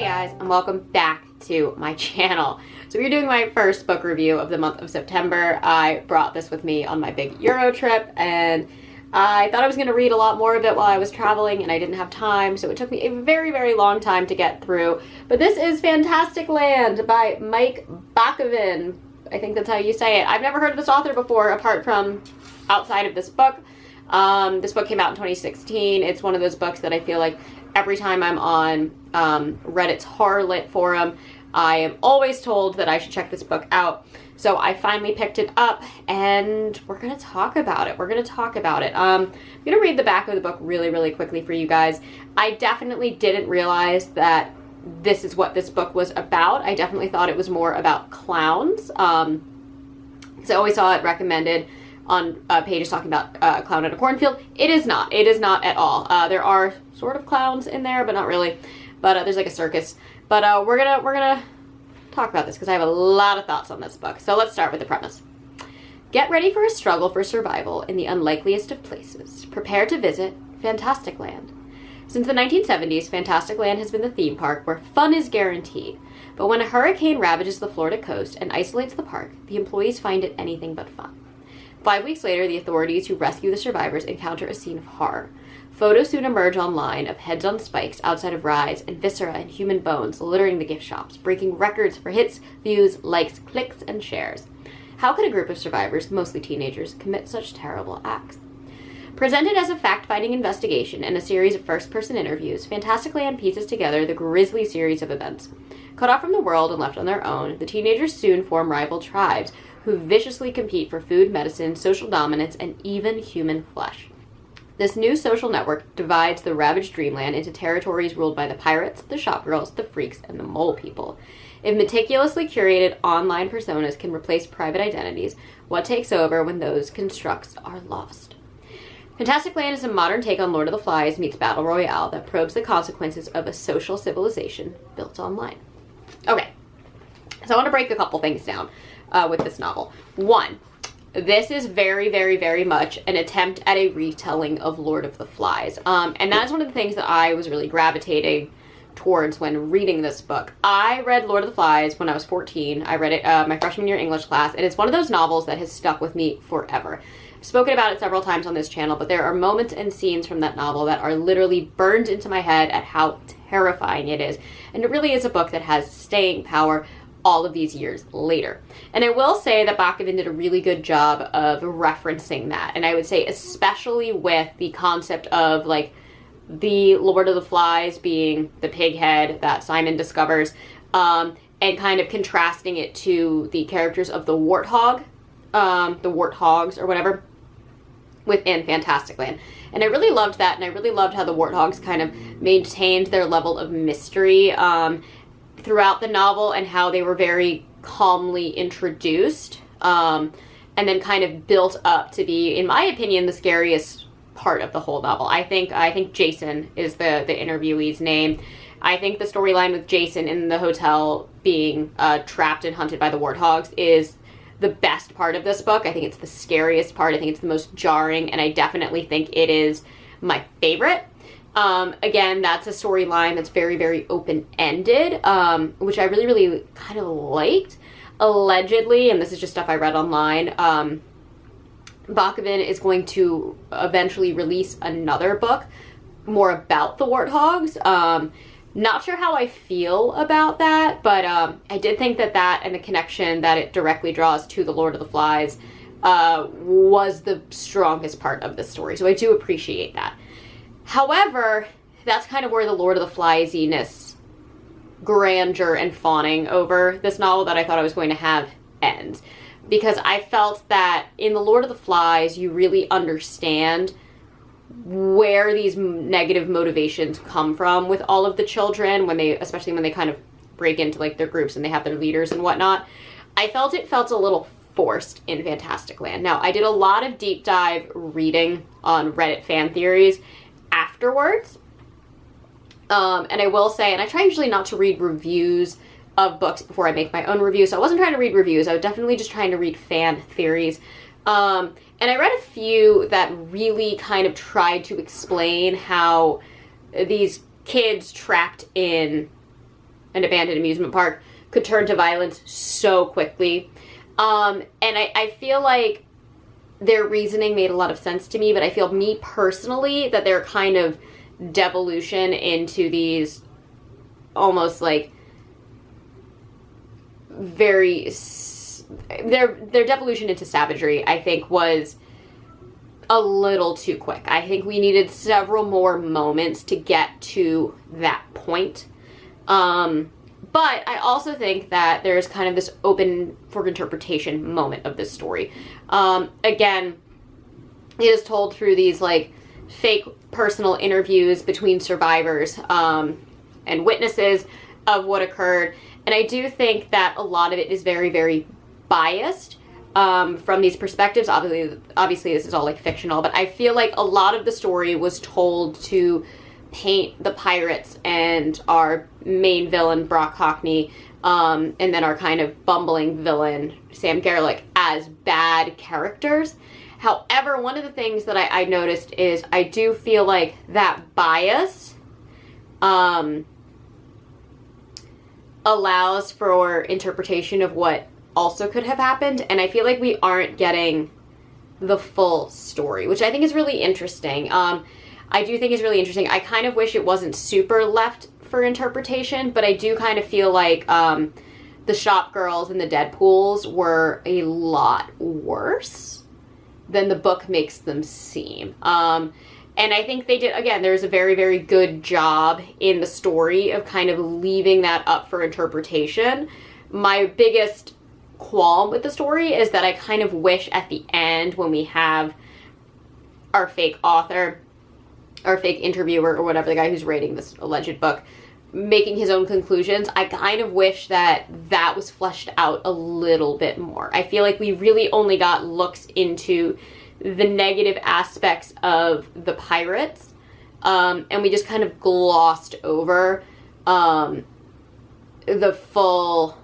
Hey guys, and welcome back to my channel. So we're doing my first book review of the month of September. I brought this with me on my big Euro trip, and I thought I was going to read a lot more of it while I was traveling, and I didn't have time, so it took me a very, very long time to get through. But this is FantasticLand by Mike Bockoven. I think that's how you say it. I've never heard of this author before, apart from outside of this book. This book came out in 2016. It's one of those books that I feel like every time I'm on Reddit's horror lit forum, I am always told that I should check this book out. So I finally picked it up, and we're going to talk about it. I'm going to read the back of the book really, really quickly for you guys. I definitely didn't realize that this is what this book was about. I definitely thought it was more about clowns. Because I always saw it recommended on pages talking about a clown in a cornfield. It is not. It is not at all. There are sort of clowns in there, but not really. But there's like a circus. But we're gonna talk about this because I have a lot of thoughts on this book. So let's start with the premise. Get ready for a struggle for survival in the unlikeliest of places. Prepare to visit FantasticLand. Since the 1970s, FantasticLand has been the theme park where fun is guaranteed. But when a hurricane ravages the Florida coast and isolates the park, the employees find it anything but fun. 5 weeks later, the authorities who rescue the survivors encounter a scene of horror. Photos soon emerge online of heads on spikes outside of rides and viscera and human bones littering the gift shops, breaking records for hits, views, likes, clicks, and shares. How could a group of survivors, mostly teenagers, commit such terrible acts? Presented as a fact-finding investigation and a series of first-person interviews, FantasticLand pieces together the grisly series of events. Cut off from the world and left on their own, the teenagers soon form rival tribes who viciously compete for food, medicine, social dominance, and even human flesh. This new social network divides the ravaged dreamland into territories ruled by the pirates, the shopgirls, the freaks, and the mole people. If meticulously curated online personas can replace private identities, what takes over when those constructs are lost? FantasticLand is a modern take on Lord of the Flies meets Battle Royale that probes the consequences of a social civilization built online. Okay, so I want to break a couple things down with this novel. One, this is very, very, very much an attempt at a retelling of Lord of the Flies. And that is one of the things that I was really gravitating towards when reading this book. I read Lord of the Flies when I was 14. I read it my freshman year English class, and it's one of those novels that has stuck with me forever. I've spoken about it several times on this channel, but there are moments and scenes from that novel that are literally burned into my head at how terrifying it is. And it really is a book that has staying power all of these years later. And I will say that Bockoven did a really good job of referencing that. And I would say especially with the concept of like the Lord of the Flies being the pig head that Simon discovers, and kind of contrasting it to the characters of the warthog, the warthogs or whatever, within FantasticLand. And I really loved that, and I really loved how the warthogs kind of maintained their level of mystery throughout the novel, and how they were very calmly introduced, and then kind of built up to be, in my opinion, the scariest part of the whole novel. I think Jason is the interviewee's name. I think the storyline with Jason in the hotel being trapped and hunted by the warthogs is the best part of this book. I think it's the scariest part. I think it's the most jarring, and I definitely think it is my favorite. Again, that's a storyline that's very, very open-ended, which I really, really kind of liked. Allegedly, and this is just stuff I read online, Bockoven is going to eventually release another book more about the warthogs. Not sure how I feel about that, but I did think that and the connection that it directly draws to the Lord of the Flies was the strongest part of the story, so I do appreciate that. However, that's kind of where the Lord of the Fliesiness, grandeur and fawning over this novel that I thought I was going to have ends. Because I felt that in the Lord of the Flies, you really understand where these negative motivations come from with all of the children, especially when they kind of break into like their groups and they have their leaders and whatnot. I felt it felt a little forced in FantasticLand. Now, I did a lot of deep dive reading on Reddit fan theories afterwards, and I will say, and I try usually not to read reviews of books before I make my own review, so I wasn't trying to read reviews. I was definitely just trying to read fan theories, and I read a few that really kind of tried to explain how these kids trapped in an abandoned amusement park could turn to violence so quickly. And I feel like their reasoning made a lot of sense to me, but I feel, me personally, that they're kind of devolution into these almost like very, their devolution into savagery, I think, was a little too quick. I think we needed several more moments to get to that point. But I also think that there's kind of this open for interpretation moment of this story. Again, it is told through these like fake personal interviews between survivors and witnesses of what occurred. And I do think that a lot of it is very, very biased from these perspectives. Obviously this is all like fictional, but I feel like a lot of the story was told to paint the pirates and our main villain, Brock Hockney, and then our kind of bumbling villain, Sam Garlick, as bad characters. However, one of the things that I noticed is I do feel like that bias allows for interpretation of what also could have happened, and I feel like we aren't getting the full story, which I think is really interesting. I do think is really interesting. I kind of wish it wasn't super left for interpretation, but I do kind of feel like the shop girls and the Deadpools were a lot worse than the book makes them seem. And I think they did, again, there's a very, very good job in the story of kind of leaving that up for interpretation. My biggest qualm with the story is that I kind of wish at the end, when we have our fake author, our fake interviewer, or whatever, the guy who's rating this alleged book, making his own conclusions, I kind of wish that that was fleshed out a little bit more. I feel like we really only got looks into the negative aspects of the pirates, and we just kind of glossed over the full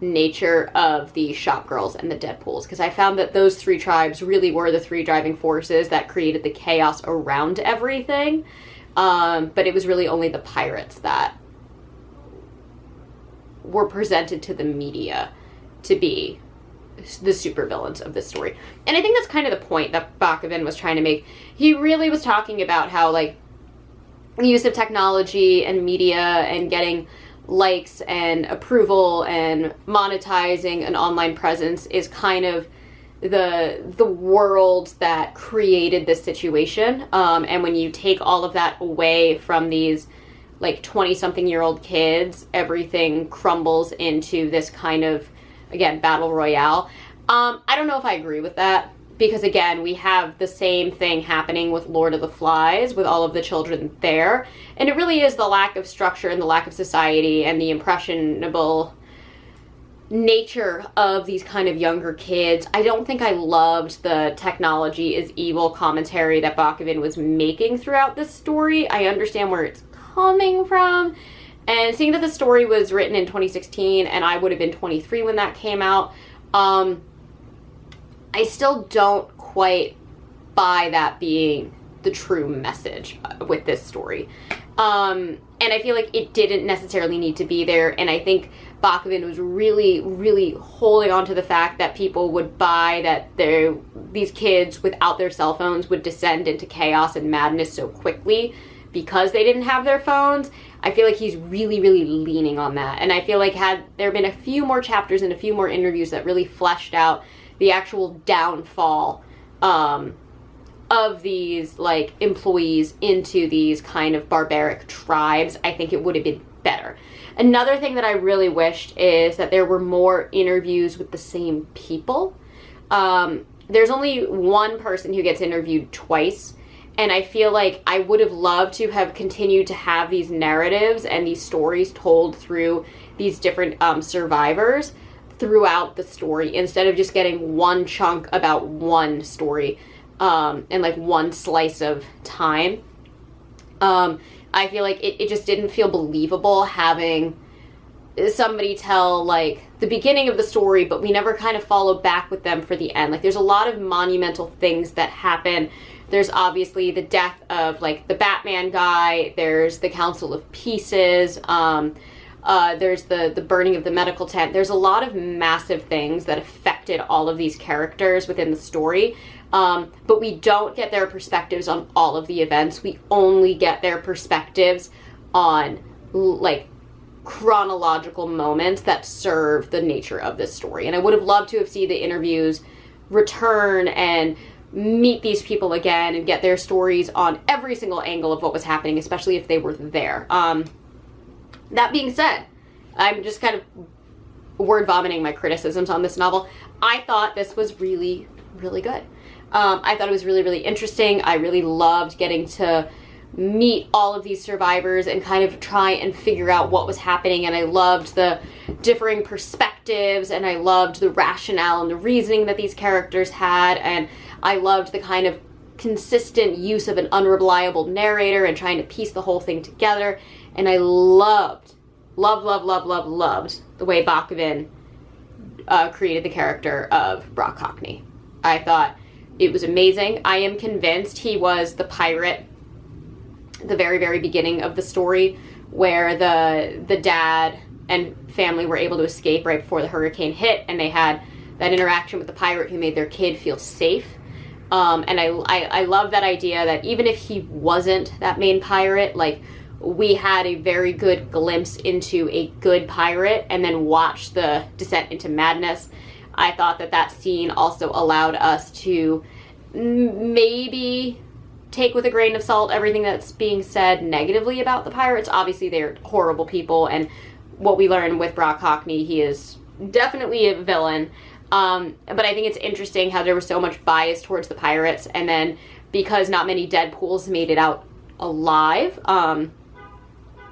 nature of the shop girls and the Deadpools, because I found that those three tribes really were the three driving forces that created the chaos around everything, but it was really only the pirates that were presented to the media to be the supervillains of this story. And I think that's kind of the point that Bockoven was trying to make. He really was talking about how, like, the use of technology and media and getting likes and approval and monetizing an online presence is kind of the world that created this situation. And when you take all of that away from these like 20-something-year-old kids, everything crumbles into this kind of, again, battle royale. I don't know if I agree with that, because again, we have the same thing happening with Lord of the Flies, with all of the children there. And it really is the lack of structure and the lack of society and the impressionable nature of these kind of younger kids. I don't think I loved the technology is evil commentary that Bockoven was making throughout this story. I understand where it's coming from. And seeing that the story was written in 2016 and I would have been 23 when that came out, I still don't quite buy that being the true message with this story. And I feel like it didn't necessarily need to be there. And I think Bockoven was really, really holding on to the fact that people would buy that these kids without their cell phones would descend into chaos and madness so quickly because they didn't have their phones. I feel like he's really, really leaning on that. And I feel like had there been a few more chapters and a few more interviews that really fleshed out the actual downfall of these like employees into these kind of barbaric tribes, I think it would have been better. Another thing that I really wished is that there were more interviews with the same people. There's only one person who gets interviewed twice, and I feel like I would have loved to have continued to have these narratives and these stories told through these different survivors throughout the story, instead of just getting one chunk about one story and like one slice of time. I feel like it just didn't feel believable having somebody tell like the beginning of the story, but we never kind of followed back with them for the end. Like there's a lot of monumental things that happen There's obviously the death of like the Batman guy. There's the Council of Pieces. There's the burning of the medical tent. There's a lot of massive things that affected all of these characters within the story. But we don't get their perspectives on all of the events. We only get their perspectives on like chronological moments that serve the nature of this story. And I would have loved to have seen the interviews return and meet these people again and get their stories on every single angle of what was happening, especially if they were there. That being said, I'm just kind of word vomiting my criticisms on this novel. I thought this was really, really good. I thought it was really, really interesting. I really loved getting to meet all of these survivors and kind of try and figure out what was happening. And I loved the differing perspectives, and I loved the rationale and the reasoning that these characters had. And I loved the kind of consistent use of an unreliable narrator and trying to piece the whole thing together. And I loved the way Bockoven created the character of Brock Cockney. I thought it was amazing. I am convinced he was the pirate at the very, very beginning of the story, where the dad and family were able to escape right before the hurricane hit, and they had that interaction with the pirate who made their kid feel safe. And I love that idea that even if he wasn't that main pirate, like, we had a very good glimpse into a good pirate and then watched the descent into madness. I thought that that scene also allowed us to maybe take with a grain of salt everything that's being said negatively about the pirates. Obviously, they're horrible people, and what we learn with Brock Cockney, he is definitely a villain. But I think it's interesting how there was so much bias towards the pirates, and then because not many Deadpools made it out alive,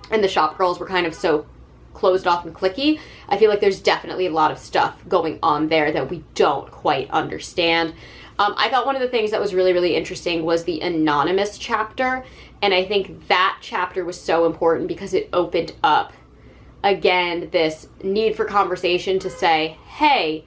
and the shop girls were kind of so closed off and cliquey, I feel like there's definitely a lot of stuff going on there that we don't quite understand. I thought one of the things that was really, really interesting was the anonymous chapter, and I think that chapter was so important because it opened up, again, this need for conversation to say, hey,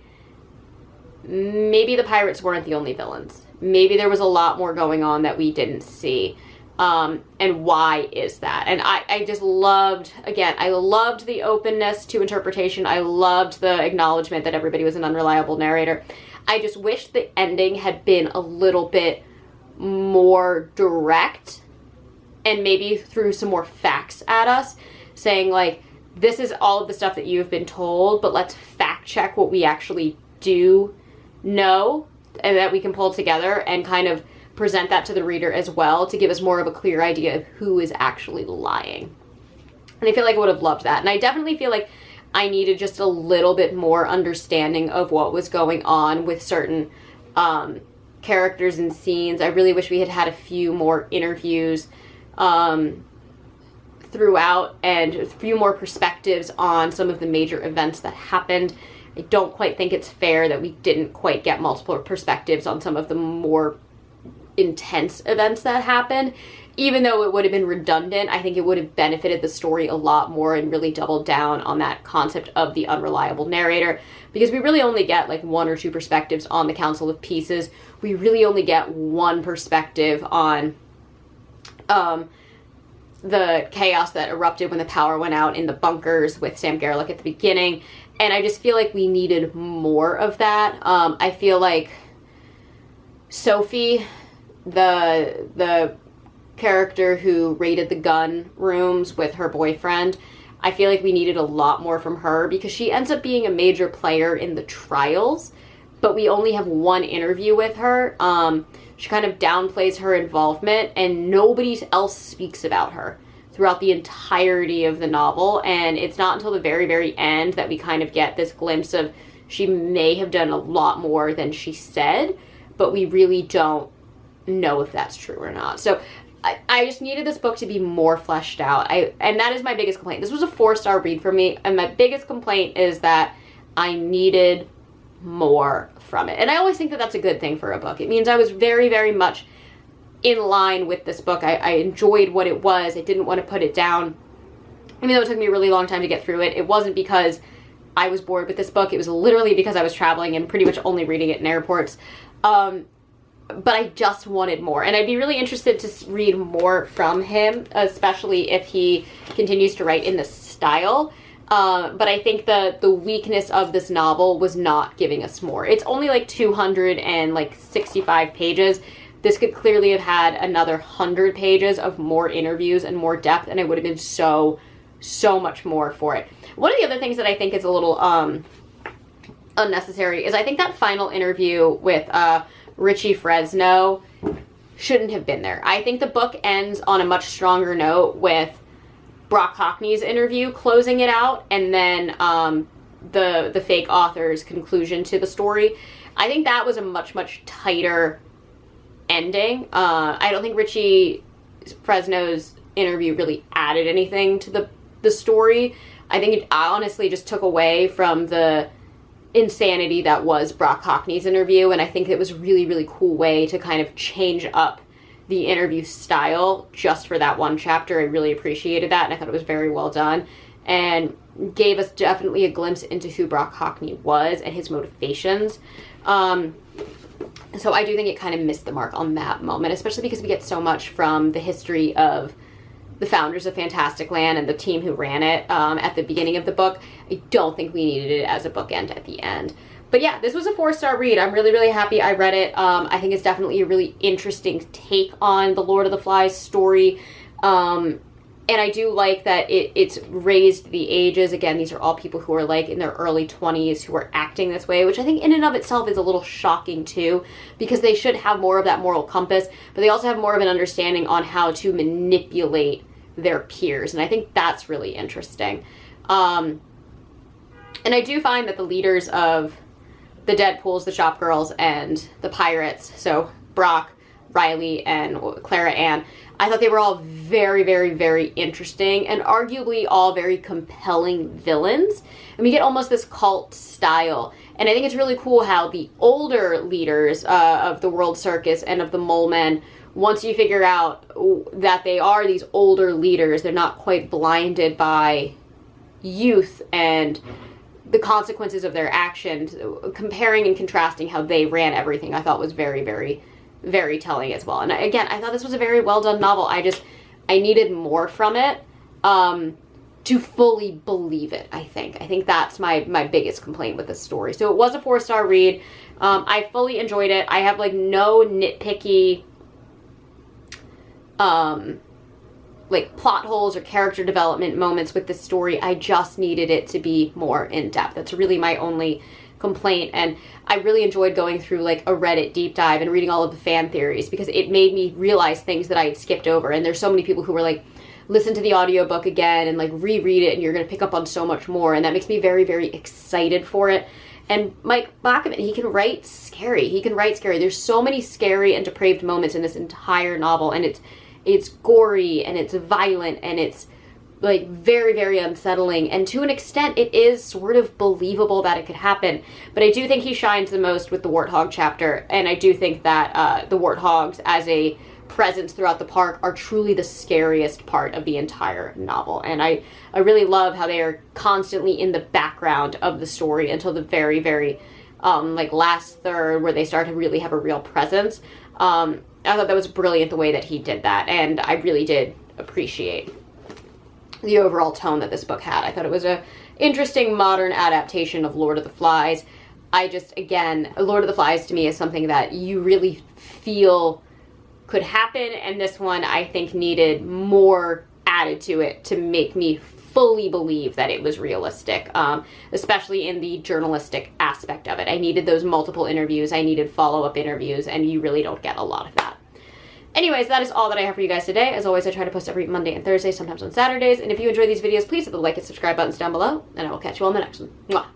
maybe the pirates weren't the only villains. Maybe there was a lot more going on that we didn't see. And why is that? And I just loved, again, I loved the openness to interpretation. I loved the acknowledgement that everybody was an unreliable narrator. I just wish the ending had been a little bit more direct and maybe threw some more facts at us, saying like, this is all of the stuff that you've been told, but let's fact check what we actually do know and that we can pull together and kind of present that to the reader as well to give us more of a clear idea of who is actually lying. And I feel like I would have loved that. And I definitely feel like I needed just a little bit more understanding of what was going on with certain characters and scenes. I really wish we had had a few more interviews throughout and a few more perspectives on some of the major events that happened. I don't quite think it's fair that we didn't quite get multiple perspectives on some of the more intense events that happened. Even though it would have been redundant, I think it would have benefited the story a lot more and really doubled down on that concept of the unreliable narrator, because we really only get like one or two perspectives on the Council of Pieces. We really only get one perspective on the chaos that erupted when the power went out in the bunkers with Sam Garlick at the beginning, and I just feel like we needed more of that. I feel like Sophie, the character who raided the gun rooms with her boyfriend, I feel like we needed a lot more from her because she ends up being a major player in the trials, but we only have one interview with her. She kind of downplays her involvement and nobody else speaks about her throughout the entirety of the novel, and it's not until the very, very end that we kind of get this glimpse of she may have done a lot more than she said, but we really don't know if that's true or not. So I just needed this book to be more fleshed out. And that is my biggest complaint. This was a 4-star read for me, and my biggest complaint is that I needed more from it. And I always think that that's a good thing for a book. It means I was very, very much in line with this book. I enjoyed what it was. I didn't want to put it down. Even though it took me a really long time to get through it, it wasn't because I was bored with this book. It was literally because I was traveling and pretty much only reading it in airports. but I just wanted more. And I'd be really interested to read more from him, especially if he continues to write in this style. But I think the weakness of this novel was not giving us more. It's only like 265 pages. This could clearly have had another 100 pages of more interviews and more depth, and it would have been so much more for it. One of the other things that I think is a little unnecessary is I think that final interview with Richie Fresno shouldn't have been there. I think the book ends on a much stronger note with Brock Hockney's interview closing it out, and then the fake author's conclusion to the story. I think that was a much tighter ending. I don't think Richie Fresno's interview really added anything to the story. I think it honestly just took away from the insanity that was Brock Hockney's interview, and I think it was a really cool way to kind of change up the interview style just for that one chapter. I really appreciated that, and I thought it was very well done, and gave us definitely a glimpse into who Brock Hockney was and his motivations. So I do think it kind of missed the mark on that moment, especially because we get so much from the history of the founders of FantasticLand and the team who ran it at the beginning of the book. I don't think we needed it as a bookend at the end. But yeah, this was a 4-star read. I'm really happy I read it. I think it's definitely a really interesting take on the Lord of the Flies story. And I do like that it's raised the ages. Again, these are all people who are like in their early 20s who are acting this way, which I think in and of itself is a little shocking too, because they should have more of that moral compass, but they also have more of an understanding on how to manipulate their peers. And I think that's really interesting. And I do find that the leaders of the Deadpools, the Shopgirls, and the Pirates, so Brock, Riley, and Clara Ann, I thought they were all very interesting and arguably all very compelling villains. And we get almost this cult style. And I think it's really cool how the older leaders of the World Circus and of the Mole Men, once you figure out that they are these older leaders, they're not quite blinded by youth and the consequences of their actions, comparing and contrasting how they ran everything, I thought was very telling as well. And again, I thought this was a very well done novel. I needed more from it to fully believe it, I think. I think that's my biggest complaint with this story. So it was a 4-star read. I fully enjoyed it. I have like no nitpicky like plot holes or character development moments with this story. I just needed it to be more in depth. That's really my only complaint. And I really enjoyed going through like a Reddit deep dive and reading all of the fan theories, because it made me realize things that I had skipped over. And there's so many people who were like, listen to the audiobook again and like reread it, and you're going to pick up on so much more. And that makes me very excited for it. And Mike Bockoven, he can write scary. There's so many scary and depraved moments in this entire novel, and it's gory and it's violent and it's like very unsettling, and to an extent it is sort of believable that it could happen. But I do think he shines the most with the warthog chapter, and I do think that the warthogs as a presence throughout the park are truly the scariest part of the entire novel. And I really love how they are constantly in the background of the story until the very like last third, where they start to really have a real presence. I thought that was brilliant the way that he did that, and I really did appreciate the overall tone that this book had. I thought it was a interesting modern adaptation of Lord of the Flies. Again, Lord of the Flies to me is something that you really feel could happen, and this one I think needed more added to it to make me fully believe that it was realistic, especially in the journalistic aspect of it. I needed those multiple interviews, I needed follow-up interviews, and you really don't get a lot of that. Anyways, that is all that I have for you guys today. As always, I try to post every Monday and Thursday, sometimes on Saturdays. And if you enjoy these videos, please hit the like and subscribe buttons down below, and I will catch you on the next one. Mwah.